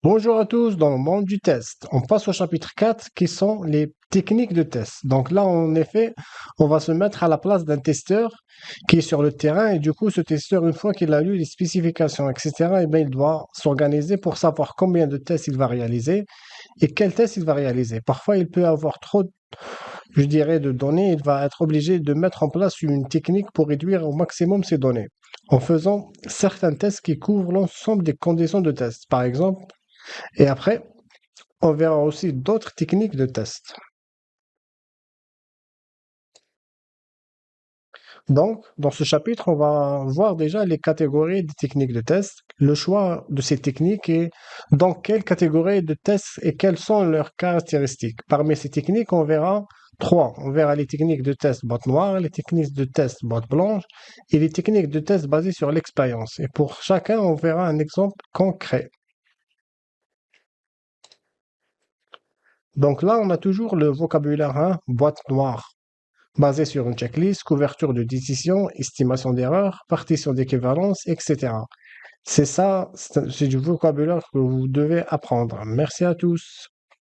Bonjour à tous, dans le monde du test. On passe au chapitre 4 qui sont les techniques de test. Donc là, en effet, on va se mettre à la place d'un testeur qui est sur le terrain et du coup, ce testeur, une fois qu'il a lu les spécifications, etc., eh bien, il doit s'organiser pour savoir combien de tests il va réaliser et quel test il va réaliser. Parfois, il peut avoir trop, je dirais, de données. Il va être obligé de mettre en place une technique pour réduire au maximum ces données en faisant certains tests qui couvrent l'ensemble des conditions de test. Par exemple, et après, on verra aussi d'autres techniques de test. Donc, dans ce chapitre, on va voir déjà les catégories des techniques de test, le choix de ces techniques et dans quelle catégorie de test et quelles sont leurs caractéristiques. Parmi ces techniques, on verra trois. On verra les techniques de test boîte noire, les techniques de test boîte blanche et les techniques de test basées sur l'expérience. Et pour chacun, on verra un exemple concret. Donc là, on a toujours le vocabulaire 1, boîte noire, basé sur une checklist, couverture de décision, estimation d'erreur, partition d'équivalence, etc. C'est ça, c'est du vocabulaire que vous devez apprendre. Merci à tous.